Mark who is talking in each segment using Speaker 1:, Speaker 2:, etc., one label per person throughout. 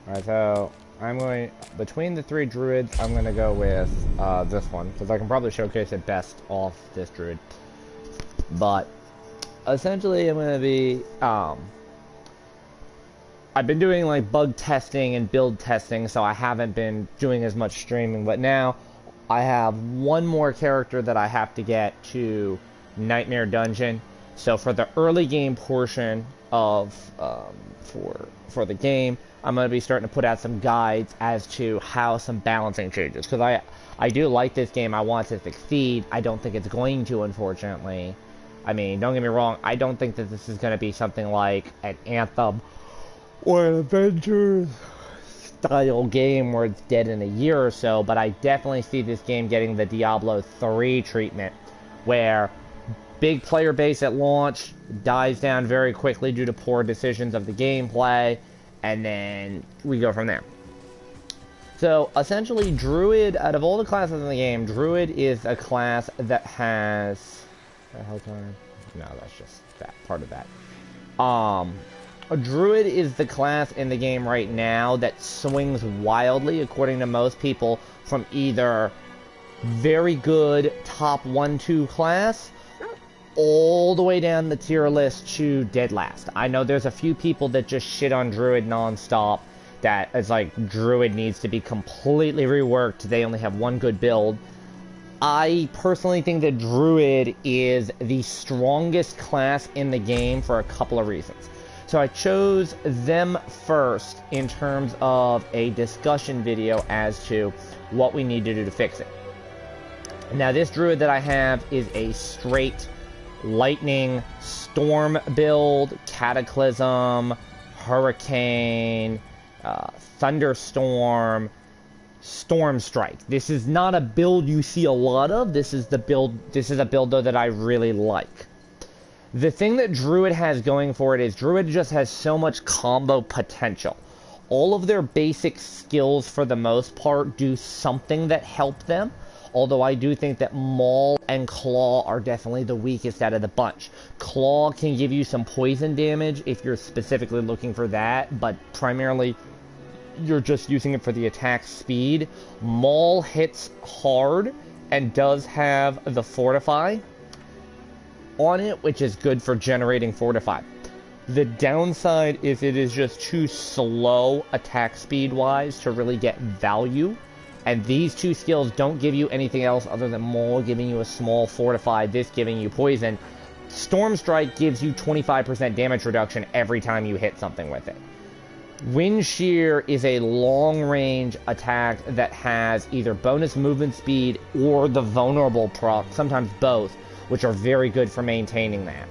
Speaker 1: Alright, so I'm going, between the three druids, I'm going to go with this one, because I can probably showcase it best off this druid. But, essentially, I'm going to be, I've been doing, like, bug testing and build testing, so I haven't been doing as much streaming, but now I have one more character that I have to get to Nightmare Dungeon. So for the early game portion of, for the game, I'm going to be starting to put out some guides as to how some balancing changes. Because I do like this game. I want it to succeed. I don't think it's going to, unfortunately. I mean, don't get me wrong. I don't think that this is going to be something like an Anthem or an Avengers style game where it's dead in a year or so. But I definitely see this game getting the Diablo 3 treatment, where big player base at launch dies down very quickly due to poor decisions of the gameplay, and then we go from there. So, essentially, Druid, out of all the classes in the game, Druid is a class that has... No, that's just that part of that. A Druid is the class in the game right now that swings wildly, according to most people, from either very good top 1-2 class all the way down the tier list to dead last. I know there's a few people that just shit on Druid nonstop, that it's like Druid needs to be completely reworked, they only have one good build. I personally think that Druid is the strongest class in the game for a couple of reasons. So I chose them first in terms of a discussion video as to what we need to do to fix it. Now, this Druid that I have is a straight lightning, storm build, cataclysm, hurricane, thunderstorm, storm strike. This is not a build you see a lot of. This is a build though that I really like. The thing that Druid has going for it is Druid just has so much combo potential. All of their basic skills, for the most part, do something that help them. Although I do think that Maul and Claw are definitely the weakest out of the bunch. Claw can give you some poison damage if you're specifically looking for that, but primarily you're just using it for the attack speed. Maul hits hard and does have the Fortify on it, which is good for generating Fortify. The downside is it is just too slow attack speed-wise to really get value. And these two skills don't give you anything else other than Maul giving you a small Fortify, this giving you poison. Storm Strike gives you 25% damage reduction every time you hit something with it. Wind Shear is a long-range attack that has either bonus movement speed or the vulnerable proc, sometimes both, which are very good for maintaining that.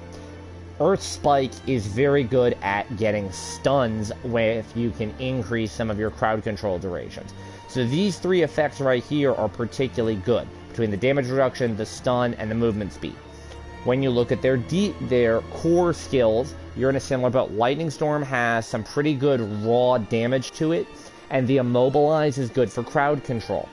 Speaker 1: Earth Spike is very good at getting stuns if you can increase some of your crowd control durations. So these three effects right here are particularly good, between the damage reduction, the stun, and the movement speed. When you look at their core skills, you're in a similar boat. Lightning Storm has some pretty good raw damage to it, and the Immobilize is good for crowd control.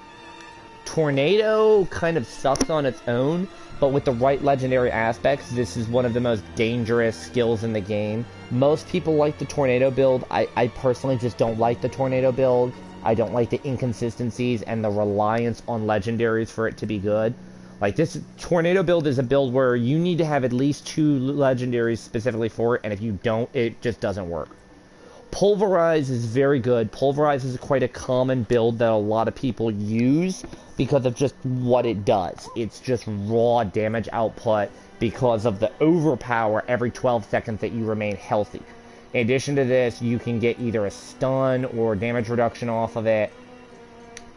Speaker 1: Tornado kind of sucks on its own, but with the right legendary aspects, this is one of the most dangerous skills in the game. Most people like the Tornado build. I personally just don't like the Tornado build. I don't like the inconsistencies and the reliance on legendaries for it to be good. Like, this Tornado build is a build where you need to have at least 2 legendaries specifically for it, and if you don't, it just doesn't work. Pulverize is very good. Pulverize is quite a common build that a lot of people use because of just what it does. It's just raw damage output because of the overpower every 12 seconds that you remain healthy. In addition to this, you can get either a stun or damage reduction off of it,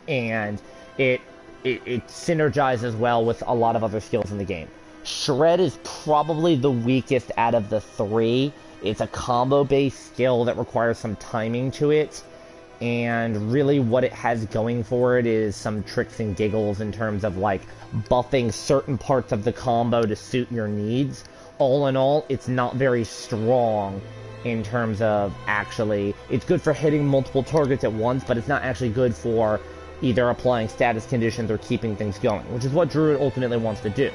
Speaker 1: and it synergizes well with a lot of other skills in the game. Shred is probably the weakest out of the three. It's a combo-based skill that requires some timing to it, and really what it has going for it is some tricks and giggles in terms of, like, buffing certain parts of the combo to suit your needs. All in all, it's not very strong in terms of actually... It's good for hitting multiple targets at once, but it's not actually good for either applying status conditions or keeping things going, which is what Druid ultimately wants to do.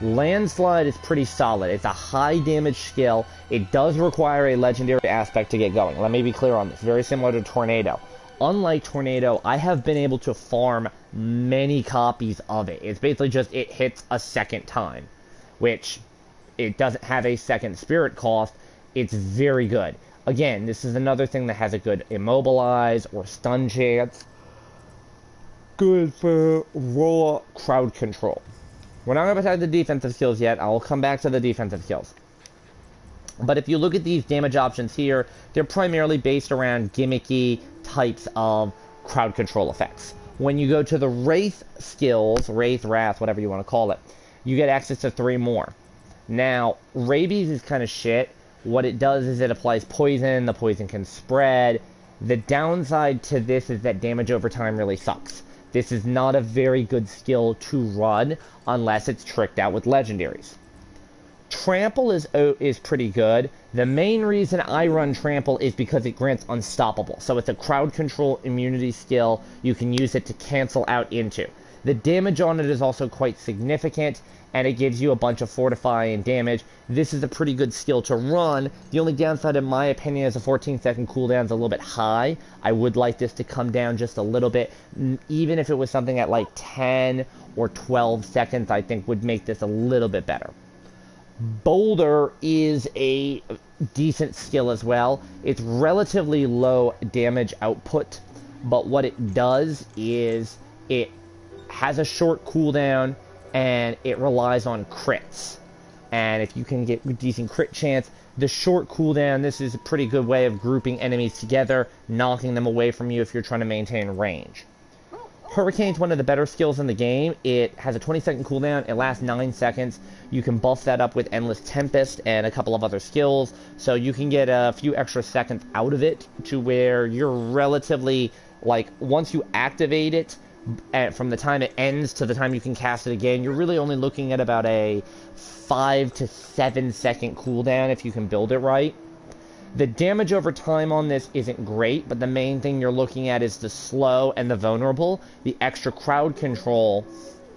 Speaker 1: Landslide is pretty solid. It's a high damage skill. It does require a legendary aspect to get going. Let me be clear on this. Very similar to Tornado. Unlike Tornado, I have been able to farm many copies of it. It's basically just it hits a second time, which it doesn't have a second spirit cost. It's very good. Again, this is another thing that has a good immobilize or stun chance. Good for raw crowd control. We're not going to attack the defensive skills yet. I'll come back to the defensive skills. But if you look at these damage options here, they're primarily based around gimmicky types of crowd control effects. When you go to the Wraith skills, Wraith, Wrath, whatever you want to call it, you get access to 3 more. Now, Rabies is kind of shit. What it does is it applies poison. The poison can spread. The downside to this is that damage over time really sucks. This is not a very good skill to run unless it's tricked out with legendaries. Trample is pretty good. The main reason I run Trample is because it grants Unstoppable. So it's a crowd control immunity skill. You can use it to cancel out into. The damage on it is also quite significant, and it gives you a bunch of fortifying damage. This is a pretty good skill to run. The only downside, in my opinion, is a 14-second cooldown is a little bit high. I would like this to come down just a little bit. Even if it was something at like 10 or 12 seconds, I think would make this a little bit better. Boulder is a decent skill as well. It's relatively low damage output, but what it does is it has a short cooldown, and it relies on crits. And if you can get a decent crit chance, the short cooldown, this is a pretty good way of grouping enemies together, knocking them away from you if you're trying to maintain range. Hurricane's one of the better skills in the game. It has a 20-second cooldown. It lasts 9 seconds. You can buff that up with Endless Tempest and a couple of other skills, so you can get a few extra seconds out of it to where you're relatively, like, once you activate it, from the time it ends to the time you can cast it again, you're really only looking at about a 5 to 7 second cooldown if you can build it right. The damage over time on this isn't great, but the main thing you're looking at is the slow and the vulnerable. The extra crowd control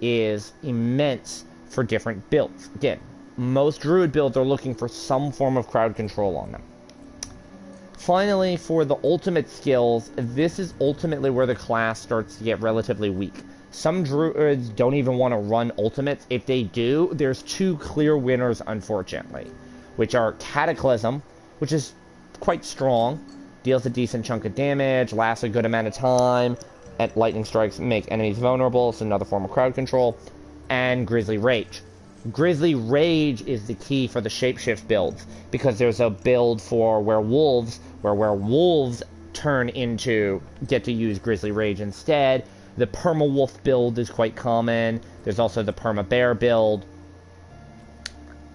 Speaker 1: is immense for different builds. Again, most Druid builds are looking for some form of crowd control on them. Finally, for the ultimate skills, this is ultimately where the class starts to get relatively weak. Some Druids don't even want to run ultimates. If they do, there's 2 clear winners, unfortunately, which are Cataclysm, which is quite strong, deals a decent chunk of damage, lasts a good amount of time, and lightning strikes make enemies vulnerable, so another form of crowd control, and Grizzly Rage. Grizzly Rage is the key for the shapeshift builds, because there's a build for werewolves, where werewolves get to use Grizzly Rage instead. The Perma-Wolf build is quite common. There's also the Perma-Bear build.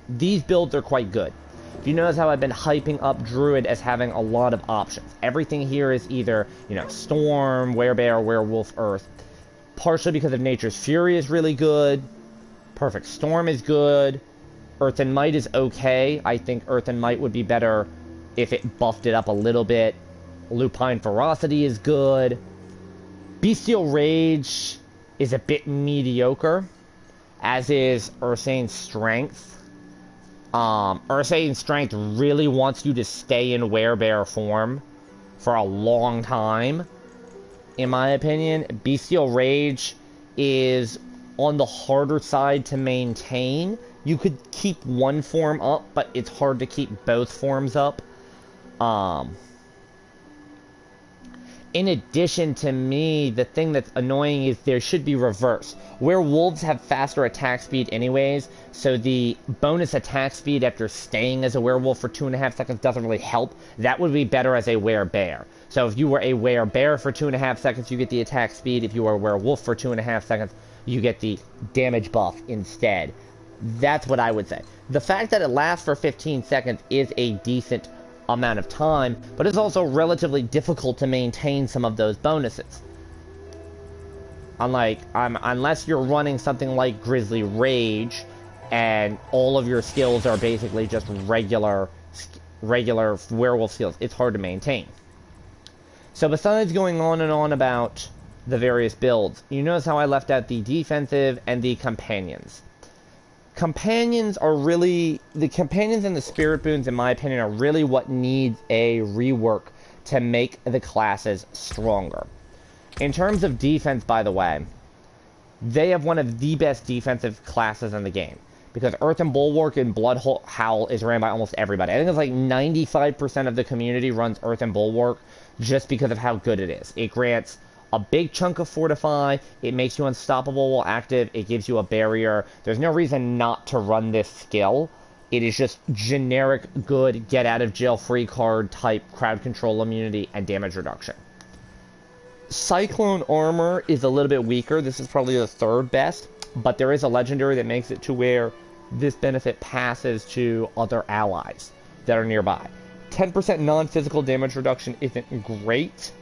Speaker 1: These builds are quite good. If you notice how I've been hyping up Druid as having a lot of options. Everything here is either, Storm, Werebear, Werewolf, Earth. Partially because of Nature's Fury is really good. Perfect Storm is good. Earth and Might is okay. I think Earth and Might would be better if it buffed it up a little bit. Lupine Ferocity is good. Bestial Rage is a bit mediocre, as is Ursane's Strength. Ursane's Strength really wants you to stay in Werebear form for a long time, in my opinion. Bestial Rage is on the harder side to maintain. You could keep one form up, but it's hard to keep both forms up. In addition, to me, the thing that's annoying is there should be reverse. Werewolves have faster attack speed anyways, so the bonus attack speed after staying as a werewolf for 2.5 seconds doesn't really help. That would be better as a werebear. So if you were a werebear for 2.5 seconds, you get the attack speed. If you were a werewolf for 2.5 seconds, you get the damage buff instead. That's what I would say. The fact that it lasts for 15 seconds is a decent amount of time, but it's also relatively difficult to maintain some of those bonuses. Unless you're running something like Grizzly Rage, and all of your skills are basically just regular werewolf skills, it's hard to maintain. So besides going on and on about the various builds, you notice how I left out the defensive and the companions. Companions are really... The companions and the spirit boons, in my opinion, are really what needs a rework to make the classes stronger. In terms of defense, by the way, they have one of the best defensive classes in the game. Because Earth and Bulwark and Blood Howl is ran by almost everybody. I think it's like 95% of the community runs Earth and Bulwark just because of how good it is. It grants a big chunk of Fortify, it makes you unstoppable while active, it gives you a barrier. There's no reason not to run this skill. It is just generic, good, get out of jail free card type crowd control immunity and damage reduction. Cyclone Armor is a little bit weaker. This is probably the third best, but there is a legendary that makes it to where this benefit passes to other allies that are nearby. 10% non-physical damage reduction isn't great,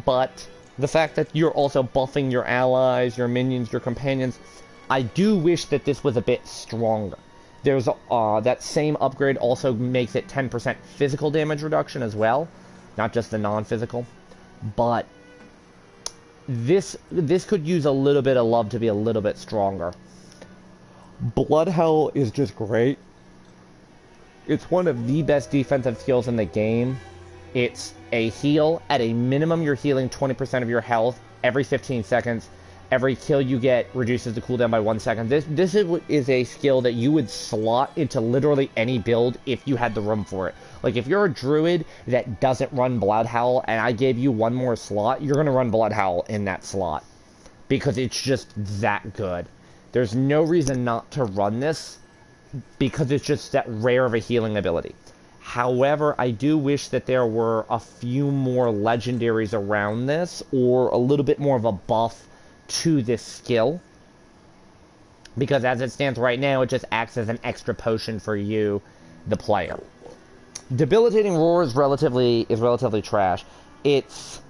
Speaker 1: but the fact that you're also buffing your allies, your minions, your companions, I do wish that this was a bit stronger. There's that same upgrade also makes it 10% physical damage reduction as well, not just the non-physical. But this could use a little bit of love to be a little bit stronger. Blood Howl is just great. It's one of the best defensive skills in the game. It's a heal. At a minimum, you're healing 20% of your health every 15 seconds. Every kill you get reduces the cooldown by 1 second. This is a skill that you would slot into literally any build if you had the room for it. Like, if you're a druid that doesn't run Blood Howl and I gave you one more slot, you're going to run Blood Howl in that slot. Because it's just that good. There's no reason not to run this because it's just that rare of a healing ability. However, I do wish that there were a few more legendaries around this, or a little bit more of a buff to this skill. Because as it stands right now, it just acts as an extra potion for you, the player. Debilitating Roar is relatively trash. It's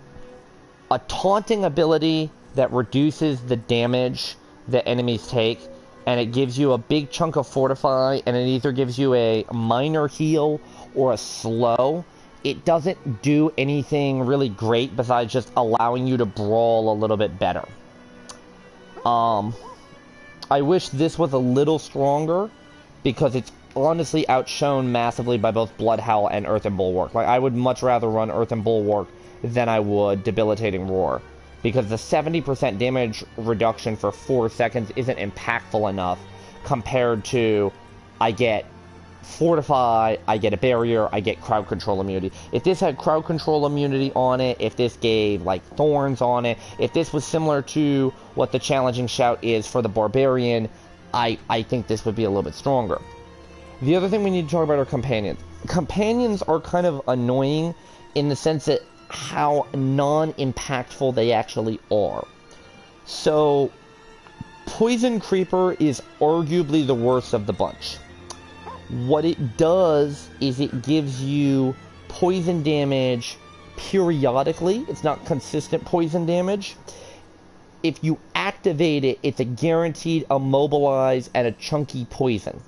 Speaker 1: a taunting ability that reduces the damage that enemies take, and it gives you a big chunk of Fortify, and it either gives you a minor heal or a slow. It doesn't do anything really great besides just allowing you to brawl a little bit better. I wish this was a little stronger, because it's honestly outshone massively by both Blood Howl and Earth and Bulwark. Like, I would much rather run Earth and Bulwark than I would Debilitating Roar, because the 70% damage reduction for 4 seconds isn't impactful enough compared to I get Fortify, I get a barrier, I get crowd control immunity. If this had crowd control immunity on it, if this gave like thorns on it, if this was similar to what the challenging shout is for the barbarian, I think this would be a little bit stronger. The other thing we need to talk about are companions. Companions are kind of annoying in the sense that how non-impactful they actually are. So, Poison Creeper is arguably the worst of the bunch. What it does is it gives you poison damage periodically. It's not consistent poison damage. If you activate it, it's a guaranteed immobilize and a chunky poison.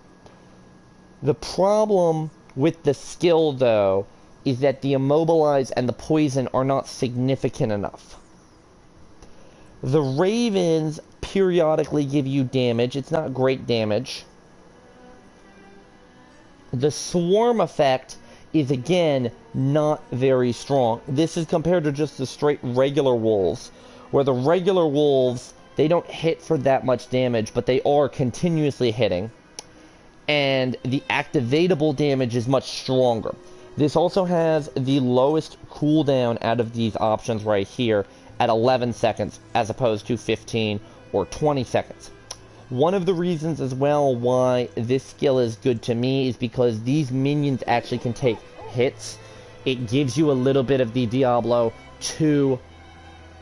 Speaker 1: The problem with the skill, though, is that the immobilize and the poison are not significant enough. The Ravens periodically give you damage. It's not great damage. The Swarm effect is, again, not very strong. This is compared to just the straight regular wolves, where the regular wolves, they don't hit for that much damage, but they are continuously hitting. And the activatable damage is much stronger. This also has the lowest cooldown out of these options right here at 11 seconds, as opposed to 15 or 20 seconds. One of the reasons as well why this skill is good to me is because these minions actually can take hits. It gives you a little bit of the Diablo 2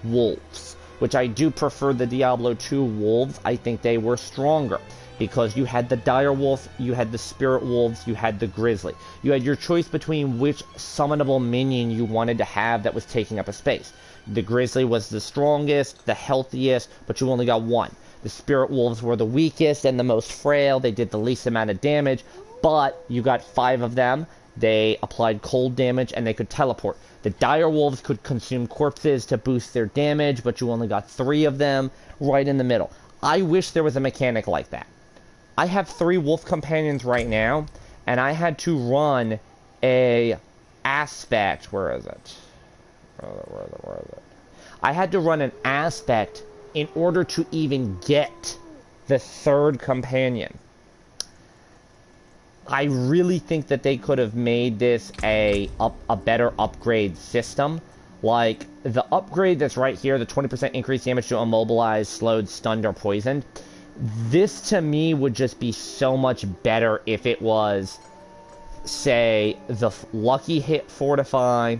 Speaker 1: wolves, which I do prefer the Diablo 2 wolves. I think they were stronger because you had the Dire Wolf, you had the Spirit Wolves, you had the Grizzly. You had your choice between which summonable minion you wanted to have that was taking up a space. The Grizzly was the strongest, the healthiest, but you only got one. The Spirit Wolves were the weakest and the most frail. They did the least amount of damage, but you got 5 of them. They applied cold damage, and they could teleport. The Dire Wolves could consume corpses to boost their damage, but you only got 3 of them right in the middle. I wish there was a mechanic like that. I have 3 wolf companions right now, and I had to run a aspect. Where is it? Where is it? I had to run an aspect in order to even get the 3rd companion. I really think that they could have made this a better upgrade system. Like, the upgrade that's right here, the 20% increased damage to immobilized, slowed, stunned, or poisoned. This, to me, would just be so much better if it was, say, the Lucky Hit Fortify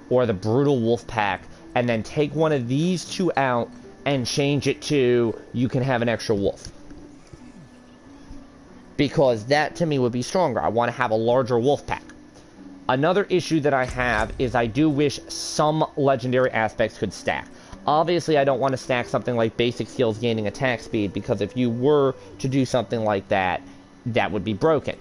Speaker 1: or the Brutal Wolf Pack, and then take one of these 2 out and change it to you can have an extra wolf. Because that, to me, would be stronger. I want to have a larger wolf pack. Another issue that I have is I do wish some legendary aspects could stack. Obviously, I don't want to stack something like basic skills gaining attack speed, because if you were to do something like that, that would be broken.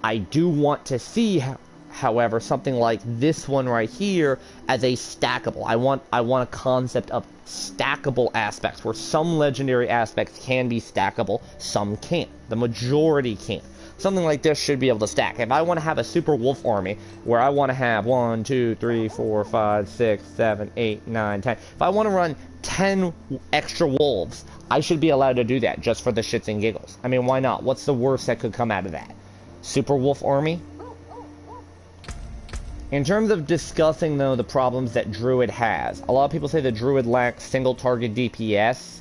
Speaker 1: I do want to see, however, something like this one right here as a stackable. I want a concept of stackable aspects, where some legendary aspects can be stackable, some can't. The majority can't. Something like this should be able to stack. If I want to have a super wolf army, where I want to have 1, 2, 3, 4, 5, 6, 7, 8, 9, 10. If I want to run 10 extra wolves, I should be allowed to do that just for the shits and giggles. I mean, why not? What's the worst that could come out of that? Super wolf army? In terms of discussing, though, the problems that Druid has, a lot of people say that Druid lacks single target DPS.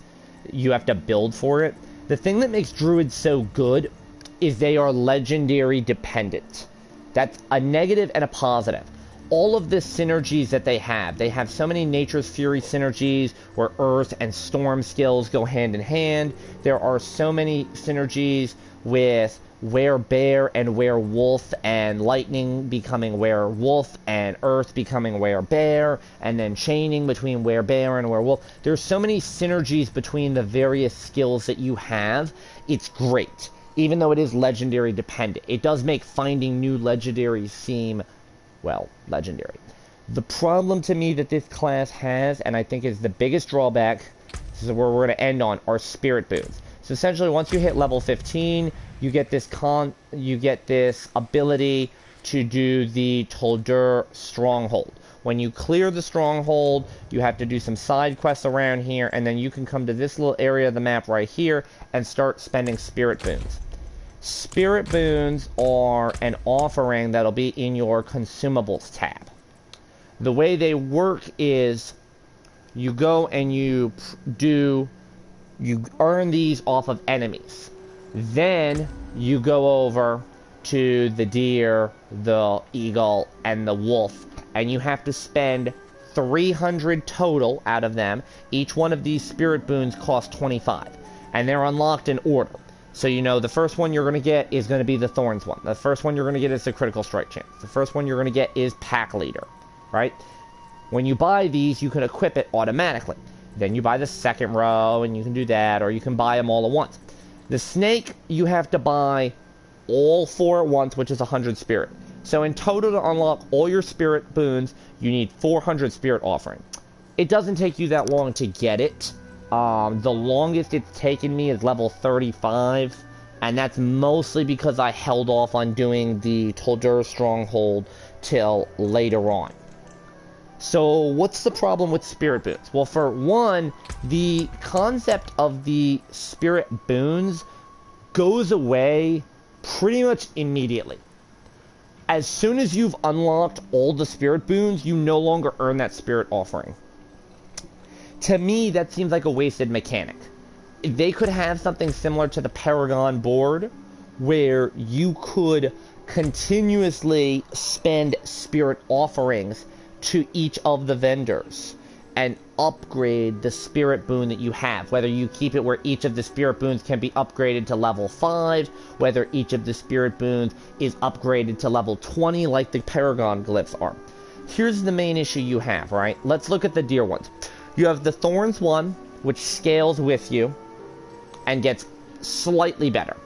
Speaker 1: You have to build for it. The thing that makes Druid so good is they are legendary dependent. That's a negative and a positive. All of the synergies that they have so many Nature's Fury synergies where Earth and Storm skills go hand in hand. There are so many synergies with Were-Bear and Were-Wolf, and Lightning becoming Were-Wolf and Earth becoming Were-Bear, and then chaining between Were-Bear and Were-Wolf. There's so many synergies between the various skills that you have. It's great. Even though it is legendary dependent, it does make finding new legendaries seem, well, legendary. The problem to me that this class has, and I think is the biggest drawback, this is where we're going to end on, are spirit boons. So essentially, once you hit level 15, you get this ability to do the Toldur Stronghold. When you clear the stronghold, you have to do some side quests around here, and then you can come to this little area of the map right here and start spending spirit boons. Spirit boons are an offering that'll be in your consumables tab. The way they work is you go and you earn these off of enemies. Then you go over to the deer, the eagle, and the wolf, and you have to spend 300 total out of them. Each one of these spirit boons costs 25, and they're unlocked in order. So, you know, the first one you're going to get is going to be the Thorns one. The first one you're going to get is the Critical Strike chance. The first one you're going to get is Pack Leader, right? When you buy these, you can equip it automatically. Then you buy the second row, and you can do that, or you can buy them all at once. The Snake, you have to buy all 4 at once, which is 100 spirit. So in total, to unlock all your spirit boons, you need 400 spirit offering. It doesn't take you that long to get it. The longest it's taken me is level 35, and that's mostly because I held off on doing the Toldur Stronghold till later on. So what's the problem with spirit boons? Well, for one, the concept of the spirit boons goes away pretty much immediately. As soon as you've unlocked all the spirit boons, you no longer earn that spirit offering. To me, that seems like a wasted mechanic. They could have something similar to the Paragon board, where you could continuously spend spirit offerings to each of the vendors and upgrade the spirit boon that you have. Whether you keep it where each of the spirit boons can be upgraded to level 5, whether each of the spirit boons is upgraded to level 20 like the Paragon glyphs are. Here's the main issue you have, right? Let's look at the deer ones. You have the Thorns one, which scales with you and gets slightly better.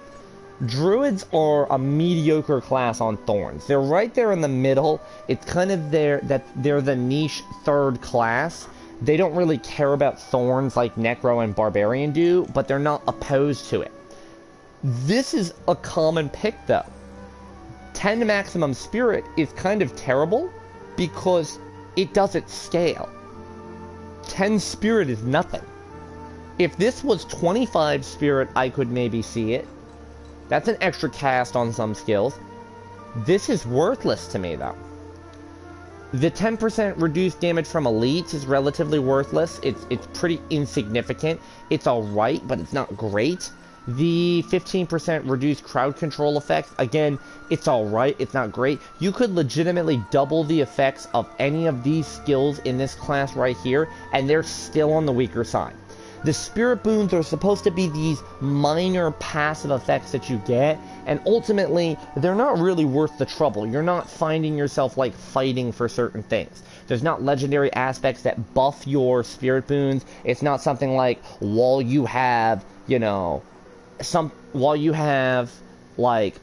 Speaker 1: Druids are a mediocre class on Thorns. They're right there in the middle. It's kind of they're the niche 3rd class. They don't really care about Thorns like Necro and Barbarian do, but they're not opposed to it. This is a common pick, though. 10 maximum spirit is kind of terrible because it doesn't scale. 10 spirit is nothing. If this was 25 spirit, I could maybe see it. That's an extra cast on some skills. This is worthless to me, though. The 10% reduced damage from elites is relatively worthless. It's pretty insignificant. It's alright, but it's not great. The 15% reduced crowd control effects, again, it's alright, it's not great. You could legitimately double the effects of any of these skills in this class right here, and they're still on the weaker side. The spirit boons are supposed to be these minor passive effects that you get, and ultimately, they're not really worth the trouble. You're not finding yourself, like, fighting for certain things. There's not legendary aspects that buff your spirit boons. It's not something like, while you have, you know, like,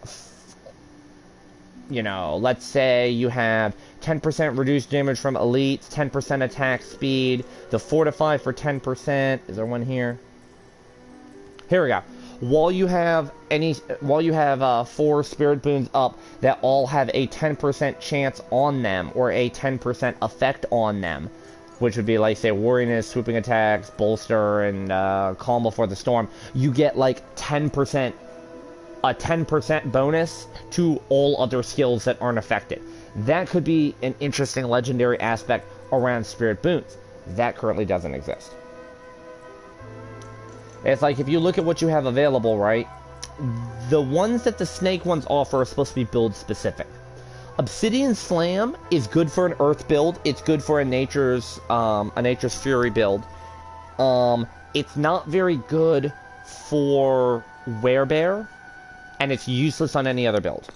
Speaker 1: you know, let's say you have 10% reduced damage from elites, 10% attack speed, the fortify for 10%. Is there one here? Here we go. While you have 4 spirit boons up that all have a 10% chance on them, or a 10% effect on them, which would be like, say, Wariness, Swooping Attacks, Bolster, and Calm Before the Storm, you get like a 10% bonus to all other skills that aren't affected. That could be an interesting legendary aspect around Spirit Boons. That currently doesn't exist. It's like, if you look at what you have available, right, the ones that the Snake ones offer are supposed to be build specific. Obsidian Slam is good for an Earth build. It's good for a Nature's Fury build. It's not very good for Werebear, and it's useless on any other build.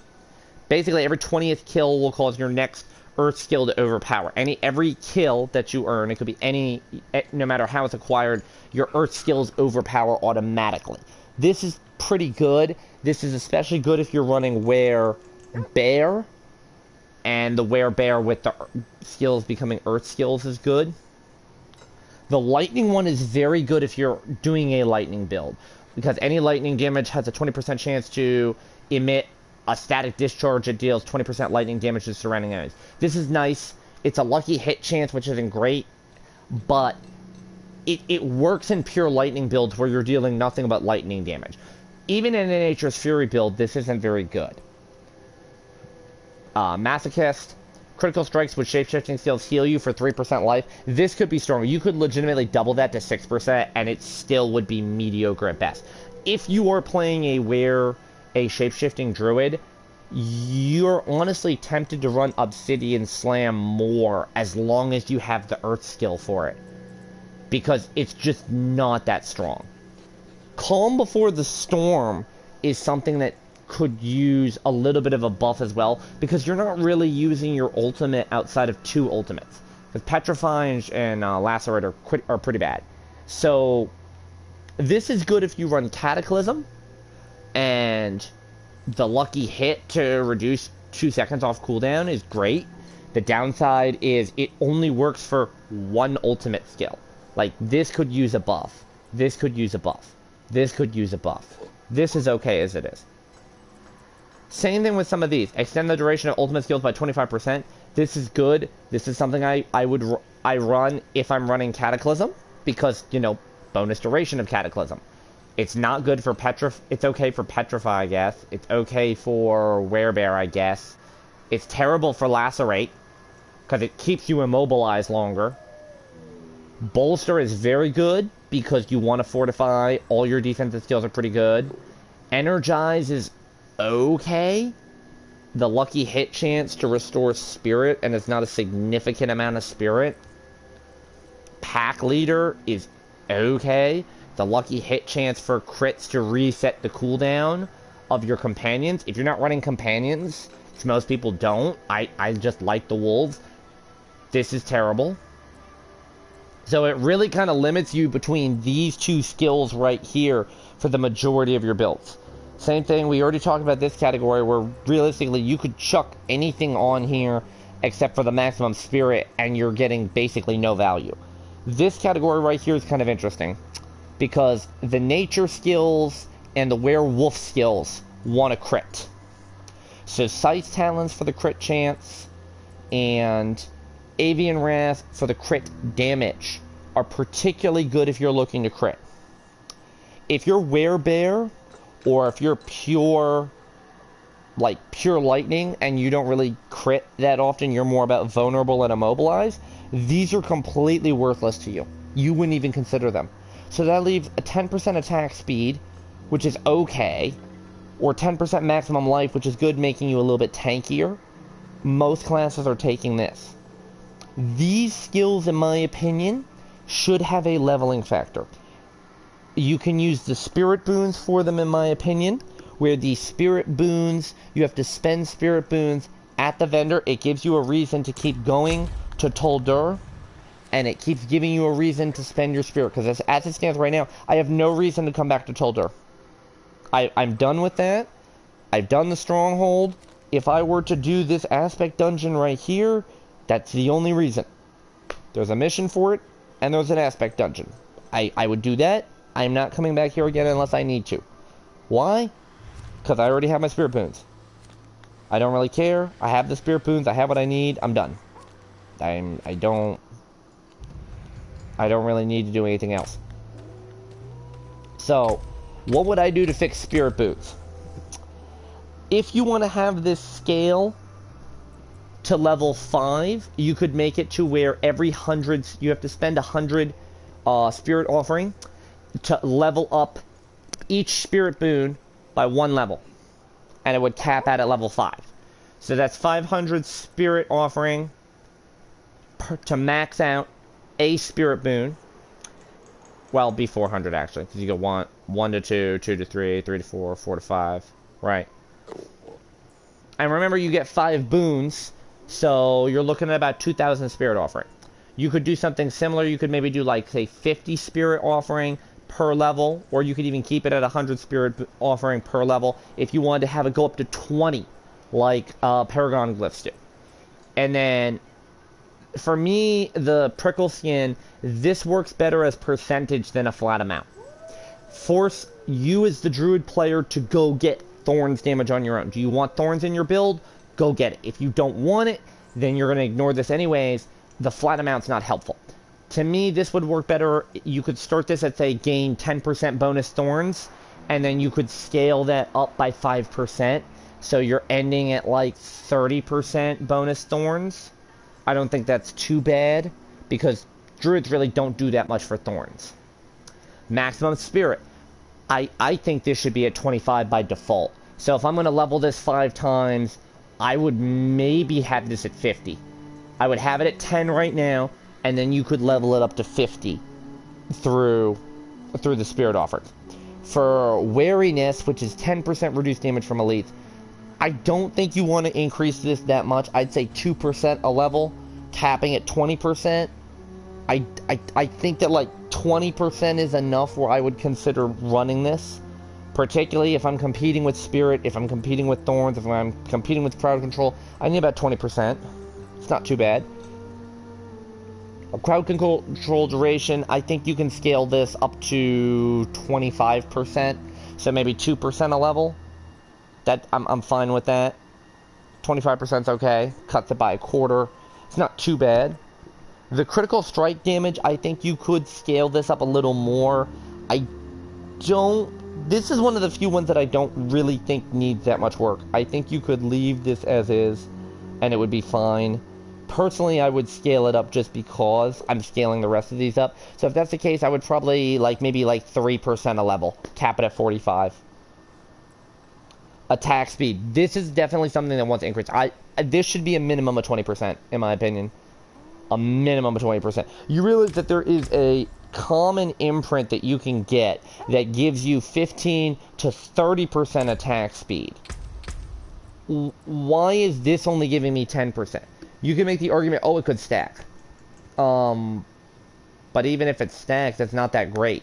Speaker 1: Basically, every 20th kill will cause your next Earth skill to overpower. Every kill that you earn, it could be any, no matter how it's acquired, your Earth skills overpower automatically. This is pretty good. This is especially good if you're running Werebear, and the Werebear with the skills becoming Earth skills is good. The Lightning one is very good if you're doing a Lightning build, because any lightning damage has a 20% chance to emit a static discharge that deals 20% lightning damage to surrounding enemies. This is nice. It's a lucky hit chance, which isn't great, but it works in pure lightning builds where you're dealing nothing but lightning damage. Even in a Nature's Fury build, this isn't very good. Masochist, critical strikes with shapeshifting skills heal you for 3% life. This could be stronger. You could legitimately double that to 6%, and it still would be mediocre at best. If you are playing a shapeshifting druid, you're honestly tempted to run Obsidian Slam more as long as you have the Earth skill for it, because it's just not that strong. Calm Before the Storm is something that could use a little bit of a buff as well, because you're not really using your ultimate outside of 2 ultimates. Because Petrify and Lacerate are pretty bad. So, this is good if you run Cataclysm, and the lucky hit to reduce 2 seconds off cooldown is great. The downside is it only works for 1 ultimate skill. Like, this could use a buff. This could use a buff. This could use a buff. This is okay as it is. Same thing with some of these. Extend the duration of ultimate skills by 25%. This is good. This is something I run if I'm running Cataclysm, because, you know, bonus duration of Cataclysm. It's not good for it's okay for Petrify, I guess. It's okay for Werebear, I guess. It's terrible for Lacerate, because it keeps you immobilized longer. Bolster is very good, because you want to fortify. All your defensive skills are pretty good. Energize is okay. The lucky hit chance to restore spirit, and it's not a significant amount of spirit. Pack Leader is okay. The lucky hit chance for crits to reset the cooldown of your companions. If you're not running companions, which most people don't, I just like the wolves, this is terrible. So it really kind of limits you between these 2 skills right here for the majority of your builds. Same thing, we already talked about this category where realistically you could chuck anything on here except for the maximum spirit and you're getting basically no value. This category right here is kind of interesting, because the nature skills and the werewolf skills want a crit. So Scythe Talons for the crit chance and Avian Wrath for the crit damage are particularly good if you're looking to crit. If you're Werebear, or if you're pure lightning and you don't really crit that often, you're more about vulnerable and immobilized, these are completely worthless to you. You wouldn't even consider them. So that leaves a 10% attack speed, which is okay, or 10% maximum life, which is good, making you a little bit tankier. Most classes are taking this. These skills, in my opinion, should have a leveling factor. You can use the spirit boons for them, in my opinion, where the spirit boons, you have to spend spirit boons at the vendor. It gives you a reason to keep going to Toldur, and it keeps giving you a reason to spend your spirit, because as it stands right now, I have no reason to come back to Toldur. I'm done with that. I've done the stronghold. If I were to do this aspect dungeon right here, that's the only reason. There's a mission for it, and there's an aspect dungeon. I would do that. I'm not coming back here again unless I need to. Why? Because I already have my spirit boons. I don't really care. I have the spirit boons. I have what I need. I'm done. I don't really need to do anything else. So, what would I do to fix spirit boons? If you want to have this scale to level 5, you could make it to where every 100, you have to spend 100 spirit offering to level up each spirit boon by 1 level. And it would cap out at level 5. So that's 500 spirit offering to max out a spirit boon. Well, it'd be 400 actually, because you go 1 to 2, 2 to 3, 3 to 4, 4 to 5. Right. And remember, you get 5 boons, so you're looking at about 2,000 spirit offering. You could do something similar. You could maybe do, like, say, 50 spirit offering per level, or you could even keep it at 100 spirit offering per level if you wanted to have it go up to 20, like Paragon Glyphs do. And then, for me, the prickle skin, this works better as percentage than a flat amount. Force you as the druid player to go get thorns damage on your own. Do you want thorns in your build? Go get it. If you don't want it, then you're going to ignore this anyways. The flat amount's not helpful. To me, this would work better. You could start this at, say, gain 10% bonus thorns, and then you could scale that up by 5%. So you're ending at, like, 30% bonus thorns. I don't think that's too bad, because druids really don't do that much for thorns. Maximum spirit. I think this should be at 25 by default. So if I'm going to level this 5 times, I would maybe have this at 50. I would have it at 10 right now, and then you could level it up to 50 through the spirit offerings. For wariness, which is 10% reduced damage from elites, I don't think you want to increase this that much. I'd say 2% a level, capping at 20%. I think that like 20% is enough where I would consider running this. Particularly if I'm competing with Spirit, if I'm competing with Thorns, if I'm competing with Crowd Control, I need about 20%. It's not too bad. A Crowd Control duration, I think you can scale this up to 25%. So maybe 2% a level. I'm fine with that. 25% is okay. Cuts it by a quarter. It's not too bad. The critical strike damage, I think you could scale this up a little more. This is one of the few ones that I don't really think needs that much work. I think you could leave this as is, and it would be fine. Personally, I would scale it up just because I'm scaling the rest of these up. So if that's the case, I would probably, maybe 3% a level. Cap it at 45. Attack speed. This is definitely something that wants to increase. This should be a minimum of 20%, in my opinion. A minimum of 20%. You realize that there is a common imprint that you can get that gives you 15 to 30% attack speed. Why is this only giving me 10%? You can make the argument, oh, it could stack. But even if it stacks, it's not that great.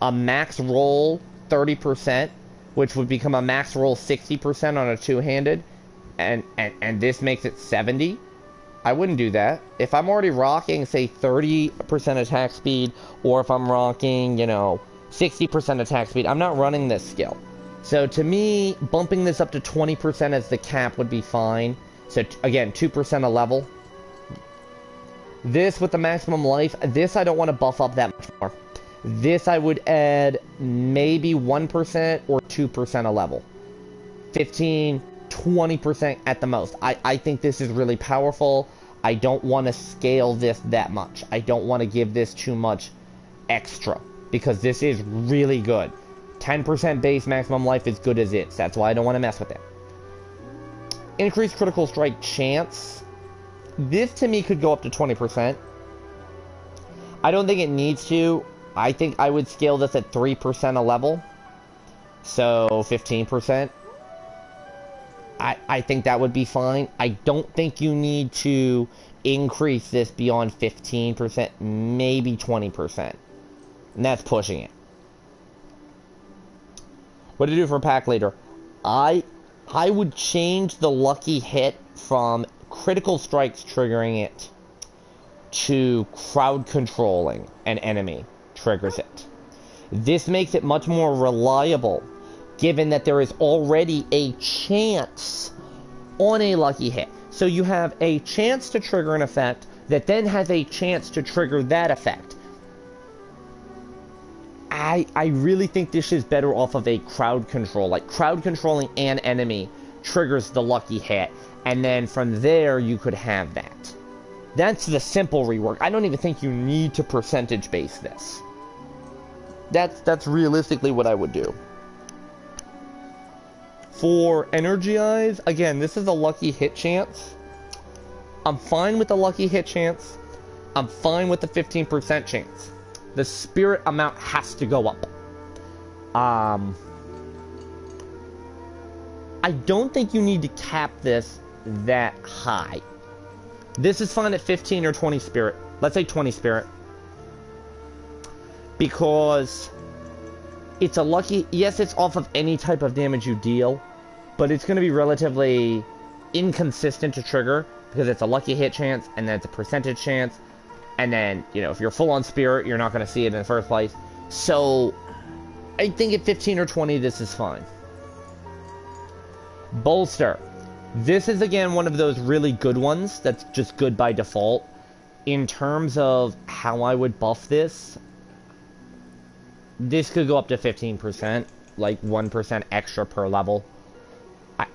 Speaker 1: A max roll 30%, which would become a max roll 60% on a two-handed, and this makes it 70. I wouldn't do that. If I'm already rocking, say, 30% attack speed, or if I'm rocking, 60% attack speed, I'm not running this skill. So to me, bumping this up to 20% as the cap would be fine. So again, 2% a level. This with the maximum life, this I don't want to buff up that much more. This I would add maybe 1% or 2% a level. 15, 20% at the most. I think this is really powerful. I don't want to scale this that much. I don't want to give this too much extra, because this is really good. 10% base maximum life is good as is. That's why I don't want to mess with it. Increased critical strike chance. This to me could go up to 20%. I don't think it needs to. I think I would scale this at 3% a level. So 15%. I think that would be fine. I don't think you need to increase this beyond 15%, maybe 20%. And that's pushing it. What to do for pack leader? I would change the lucky hit from critical strikes triggering it to crowd controlling an enemy triggers it. This makes it much more reliable, given that there is already a chance on a lucky hit. So you have a chance to trigger an effect that then has a chance to trigger that effect. I really think this is better off of a crowd control. Like, crowd controlling an enemy triggers the lucky hit, and then from there you could have that. That's the simple rework. I don't even think you need to percentage base this. That's realistically what I would do. For Energy Eyes, again, this is a lucky hit chance. I'm fine with the lucky hit chance. I'm fine with the 15% chance. The spirit amount has to go up. I don't think you need to cap this that high. This is fine at 15 or 20 spirit. Let's say 20 spirit. Because it's a lucky... Yes, it's off of any type of damage you deal, but it's going to be relatively inconsistent to trigger, because it's a lucky hit chance, and then it's a percentage chance, and then, you know, if you're full on spirit, you're not going to see it in the first place. So, I think at 15 or 20, this is fine. Bolster. This is, again, one of those really good ones that's just good by default. In terms of how I would buff this, this could go up to 15%, like 1% extra per level.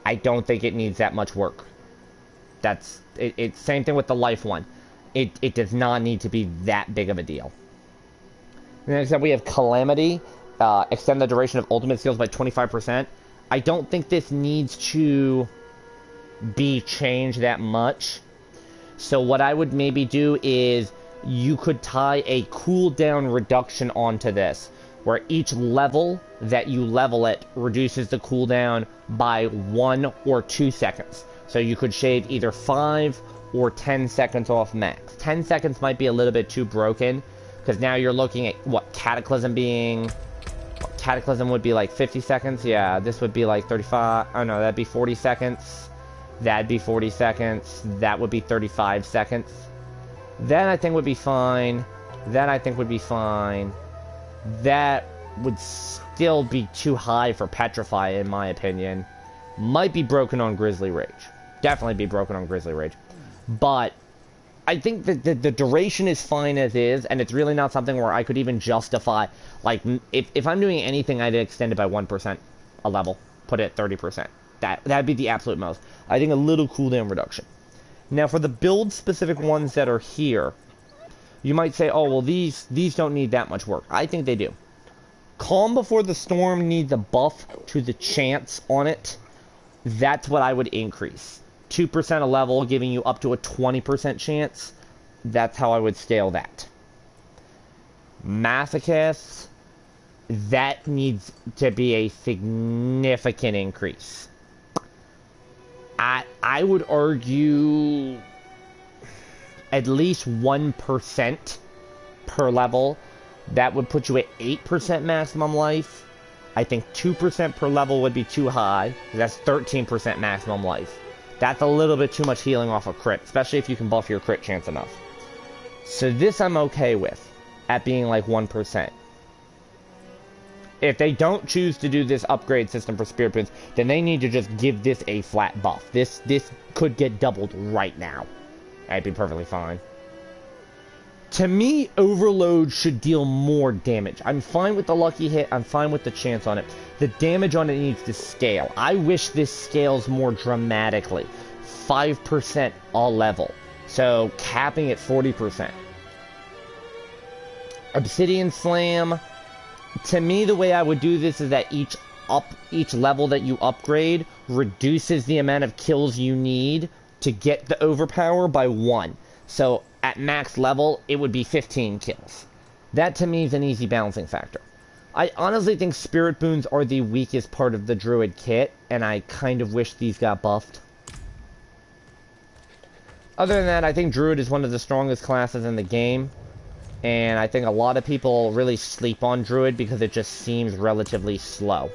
Speaker 1: I don't think it needs that much work. It's same thing with the life one. It does not need to be that big of a deal. Next up, we have Calamity. Extend the duration of ultimate skills by 25%. I don't think this needs to be changed that much. So what I would maybe do is you could tie a cooldown reduction onto this, where each level that you level it reduces the cooldown by 1 or 2 seconds. So you could shave either 5 or 10 seconds off max. 10 seconds might be a little bit too broken, because now you're looking at, what, Cataclysm being... Cataclysm would be like 50 seconds. Yeah, this would be like 35... Oh no, that'd be 40 seconds. That'd be 40 seconds. That would be 35 seconds. That I think would be fine. That I think would be fine. That would still be too high for Petrify, in my opinion. Might be broken on Grizzly Rage. Definitely be broken on Grizzly Rage. But I think that the duration is fine as is, and it's really not something where I could even justify... Like, if I'm doing anything, I'd extend it by 1% a level. Put it at 30%. That'd be the absolute most. I think a little cooldown reduction. Now, for the build-specific ones that are here, you might say, oh, well, these don't need that much work. I think they do. Calm Before the Storm needs a buff to the chance on it. That's what I would increase. 2% a level, giving you up to a 20% chance. That's how I would scale that. Masochist, that needs to be a significant increase. I would argue at least 1% per level. That would put you at 8% maximum life. I think 2% per level would be too high. That's 13% maximum life. That's a little bit too much healing off a crit, especially if you can buff your crit chance enough. So this I'm okay with, at being like 1%. If they don't choose to do this upgrade system for Spirit Boons, then they need to just give this a flat buff. This could get doubled right now. I'd be perfectly fine. To me, Overload should deal more damage. I'm fine with the lucky hit. I'm fine with the chance on it. The damage on it needs to scale. I wish this scales more dramatically. 5% all level. So, capping at 40%. Obsidian Slam. To me, the way I would do this is that each level that you upgrade reduces the amount of kills you need to get the overpower by 1. So, at max level, it would be 15 kills. That, to me, is an easy balancing factor. I honestly think Spirit Boons are the weakest part of the Druid kit, and I kind of wish these got buffed. Other than that, I think Druid is one of the strongest classes in the game, and I think a lot of people really sleep on Druid because it just seems relatively slow.